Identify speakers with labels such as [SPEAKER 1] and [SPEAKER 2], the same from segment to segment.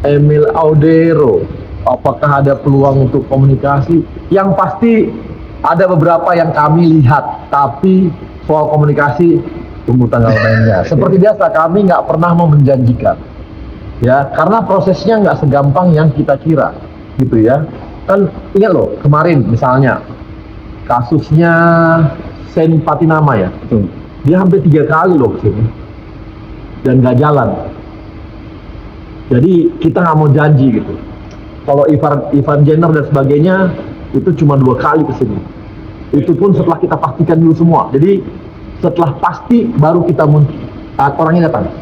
[SPEAKER 1] Emil Audero, apakah ada peluang untuk komunikasi? Yang pasti ada beberapa yang kami lihat, tapi soal komunikasi tunggu tanggal mainnya. Seperti biasa, kami nggak pernah mau menjanjikan, ya, karena prosesnya nggak segampang yang kita kira, gitu ya. Kan ingat loh, kemarin misalnya kasusnya Sen Patinama ya, dia hampir 3 kali loh kesini dan nggak jalan. Jadi kita nggak mau janji gitu. Kalau Ivan Jenner dan sebagainya itu cuma 2 kali kesini. Itu pun setelah kita pastikan dulu semua. Jadi setelah pasti baru kita orangnya datang.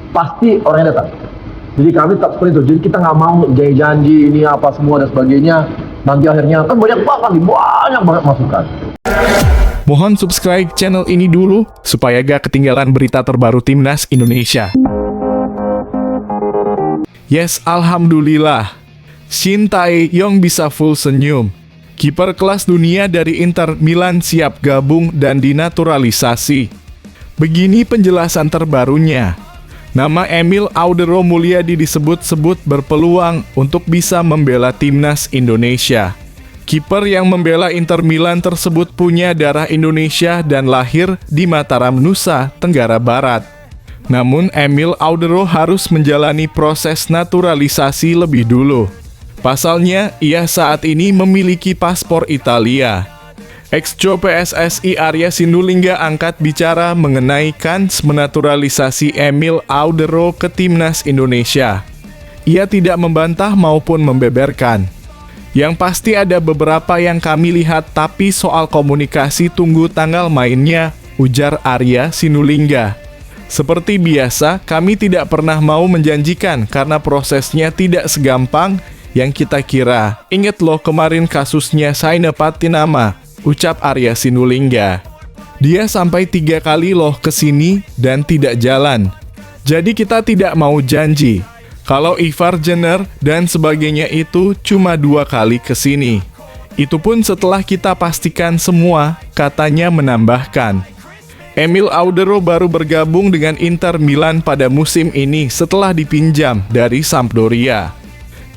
[SPEAKER 1] Pasti orangnya datang. Jadi kami tetap seperti itu. Jadi kita nggak mau janji ini apa semua dan sebagainya. Nanti akhirnya kan banyak banget masukan.
[SPEAKER 2] Mohon subscribe channel ini dulu supaya gak ketinggalan berita terbaru Timnas Indonesia. Yes, alhamdulillah. Shin Tae-yong bisa full senyum. Kiper kelas dunia dari Inter Milan siap gabung dan dinaturalisasi. Begini penjelasan terbarunya. Nama Emil Audero Mulyadi disebut-sebut berpeluang untuk bisa membela Timnas Indonesia. Kiper yang membela Inter Milan tersebut punya darah Indonesia dan lahir di Mataram, Nusa Tenggara Barat. Namun Emil Audero harus menjalani proses naturalisasi lebih dulu. Pasalnya, ia saat ini memiliki paspor Italia. Ex-co PSSI Arya Sinulinga angkat bicara mengenai kans menaturalisasi Emil Audero ke Timnas Indonesia. Ia tidak membantah maupun membeberkan. Yang pasti ada beberapa yang kami lihat, tapi soal komunikasi tunggu tanggal mainnya, ujar Arya Sinulinga. Seperti biasa, kami tidak pernah mau menjanjikan karena prosesnya tidak segampang yang kita kira. Ingat loh kemarin kasusnya Sen Patinama, ucap Arya Sinulinga. Dia sampai 3 kali loh kesini dan tidak jalan. Jadi kita tidak mau janji. Kalau Ivar Jenner dan sebagainya itu cuma 2 kali kesini. Itu pun setelah kita pastikan semua, katanya menambahkan. Emil Audero baru bergabung dengan Inter Milan pada musim ini setelah dipinjam dari Sampdoria.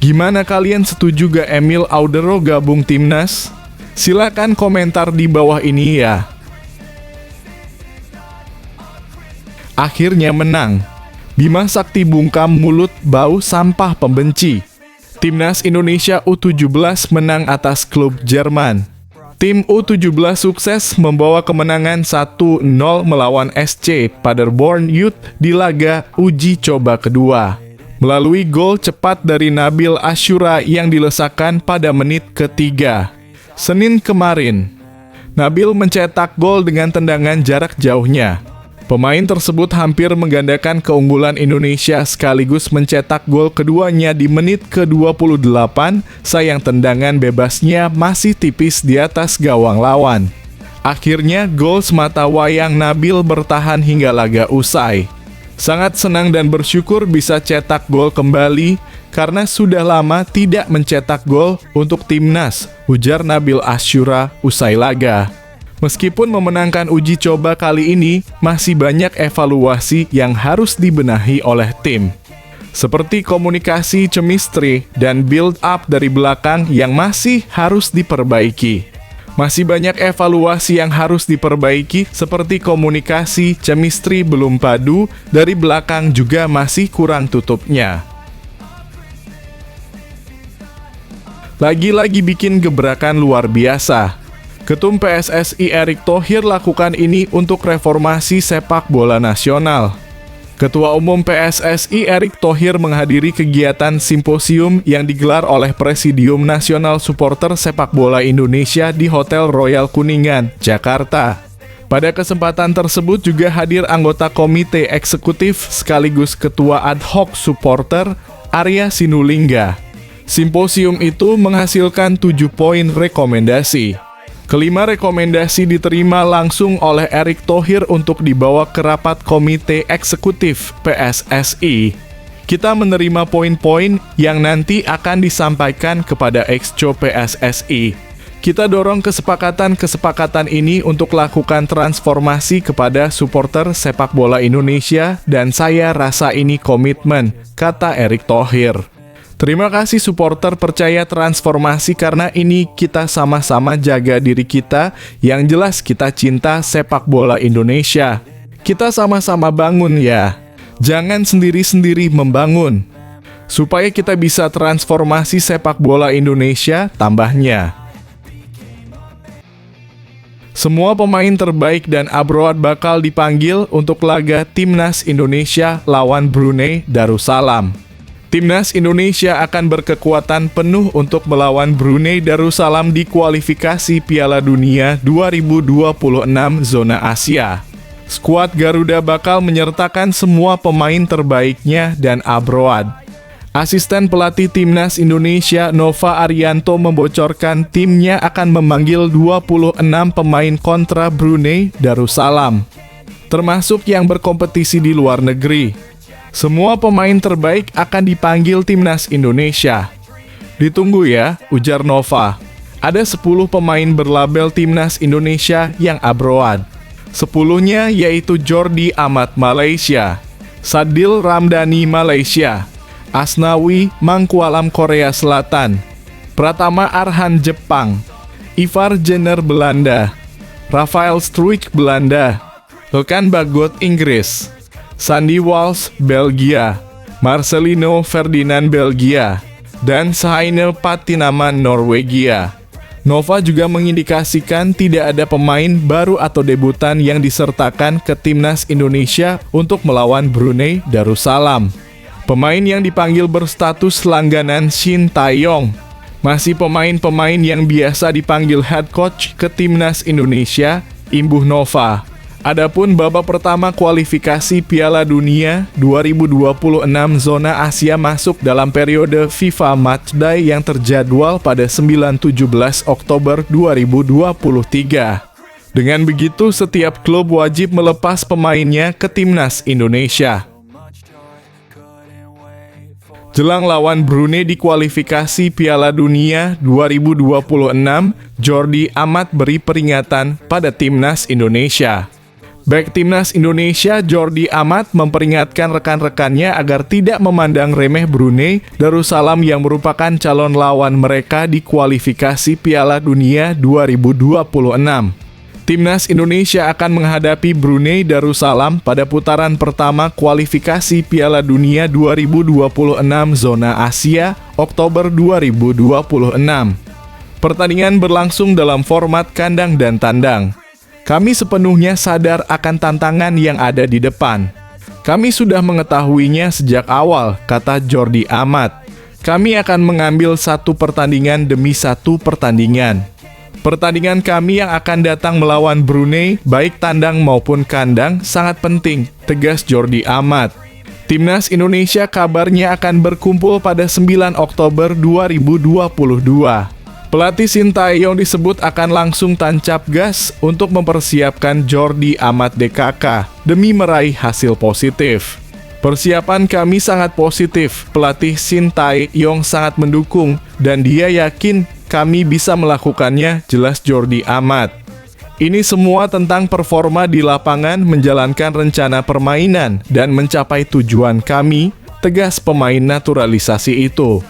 [SPEAKER 2] Gimana kalian, setuju gak Emil Audero gabung Timnas? Silakan komentar di bawah ini ya. Akhirnya menang. Bima Sakti bungkam mulut bau sampah pembenci. Timnas Indonesia U17 menang atas klub Jerman. Tim U17 sukses membawa kemenangan 1-0 melawan SC Paderborn Youth di laga uji coba kedua. Melalui gol cepat dari Nabil Asyura yang dilesakkan pada menit ketiga. Senin kemarin, Nabil mencetak gol dengan tendangan jarak jauhnya. Pemain tersebut hampir menggandakan keunggulan Indonesia sekaligus mencetak gol keduanya di menit ke-28, sayang tendangan bebasnya masih tipis di atas gawang lawan. Akhirnya gol semata wayang Nabil bertahan hingga laga usai. Sangat senang dan bersyukur bisa cetak gol kembali karena sudah lama tidak mencetak gol untuk Timnas, ujar Nabil Asyura usai laga. Meskipun memenangkan uji coba kali ini, masih banyak evaluasi yang harus dibenahi oleh tim. Seperti komunikasi, chemistry, dan build up dari belakang yang masih harus diperbaiki. Masih banyak evaluasi yang harus diperbaiki, seperti komunikasi, chemistry belum padu, dari belakang juga masih kurang tutupnya. Lagi-lagi bikin gebrakan luar biasa. Ketum PSSI Erick Thohir lakukan ini untuk reformasi sepak bola nasional. Ketua Umum PSSI Erick Thohir menghadiri kegiatan simposium yang digelar oleh Presidium Nasional Supporter Sepak Bola Indonesia di Hotel Royal Kuningan, Jakarta. Pada kesempatan tersebut juga hadir anggota Komite Eksekutif sekaligus Ketua Ad Hoc Supporter Arya Sinulinga. Simposium itu menghasilkan 7 poin rekomendasi. Kelima rekomendasi diterima langsung oleh Erick Thohir untuk dibawa ke rapat Komite Eksekutif PSSI. Kita menerima poin-poin yang nanti akan disampaikan kepada ex-co PSSI. Kita dorong kesepakatan-kesepakatan ini untuk lakukan transformasi kepada supporter sepak bola Indonesia dan saya rasa ini komitmen, kata Erick Thohir. Terima kasih supporter percaya transformasi karena ini kita sama-sama jaga diri kita. Yang jelas kita cinta sepak bola Indonesia. Kita sama-sama bangun ya. Jangan sendiri-sendiri membangun. Supaya kita bisa transformasi sepak bola Indonesia, tambahnya. Semua pemain terbaik dan Abroad bakal dipanggil untuk laga Timnas Indonesia lawan Brunei Darussalam. Timnas Indonesia akan berkekuatan penuh untuk melawan Brunei Darussalam di kualifikasi Piala Dunia 2026 zona Asia. Skuad Garuda bakal menyertakan semua pemain terbaiknya dan Abroad. Asisten pelatih Timnas Indonesia Nova Arianto membocorkan timnya akan memanggil 26 pemain kontra Brunei Darussalam, termasuk yang berkompetisi di luar negeri. Semua pemain terbaik akan dipanggil Timnas Indonesia. Ditunggu ya, ujar Nova. Ada 10 pemain berlabel Timnas Indonesia yang Abroad. 10-nya yaitu Jordi Amat Malaysia, Sadil Ramdhani Malaysia, Asnawi Mangkualam Korea Selatan, Pratama Arhan Jepang, Ivar Jenner Belanda, Rafael Struijk Belanda, Ilkan Bagot Inggris, Sandy Walsh Belgia, Marcelino Ferdinand Belgia, dan Saine Patinaman Norwegia. Nova juga mengindikasikan tidak ada pemain baru atau debutan yang disertakan ke Timnas Indonesia untuk melawan Brunei Darussalam. Pemain yang dipanggil berstatus langganan Shin Tae-yong. Masih pemain-pemain yang biasa dipanggil head coach ke Timnas Indonesia, imbuh Nova. Adapun babak pertama kualifikasi Piala Dunia 2026 zona Asia masuk dalam periode FIFA Matchday yang terjadwal pada 9-17 Oktober 2023. Dengan begitu, setiap klub wajib melepas pemainnya ke Timnas Indonesia. Jelang lawan Brunei di kualifikasi Piala Dunia 2026, Jordi Amat beri peringatan pada Timnas Indonesia. Bek Timnas Indonesia Jordi Amat memperingatkan rekan-rekannya agar tidak memandang remeh Brunei Darussalam yang merupakan calon lawan mereka di kualifikasi Piala Dunia 2026. Timnas Indonesia akan menghadapi Brunei Darussalam pada putaran pertama kualifikasi Piala Dunia 2026 zona Asia, Oktober 2026. Pertandingan berlangsung dalam format kandang dan tandang. Kami sepenuhnya sadar akan tantangan yang ada di depan. Kami sudah mengetahuinya sejak awal, kata Jordi Amat. Kami akan mengambil satu pertandingan demi satu pertandingan. Pertandingan kami yang akan datang melawan Brunei, baik tandang maupun kandang, sangat penting, tegas Jordi Amat. Timnas Indonesia kabarnya akan berkumpul pada 9 Oktober 2022. Pelatih Shin Tae-yong disebut akan langsung tancap gas untuk mempersiapkan Jordi Amat DKK demi meraih hasil positif. Persiapan kami sangat positif, pelatih Shin Tae-yong sangat mendukung, dan dia yakin kami bisa melakukannya, jelas Jordi Amat. Ini semua tentang performa di lapangan, menjalankan rencana permainan, dan mencapai tujuan kami, tegas pemain naturalisasi itu.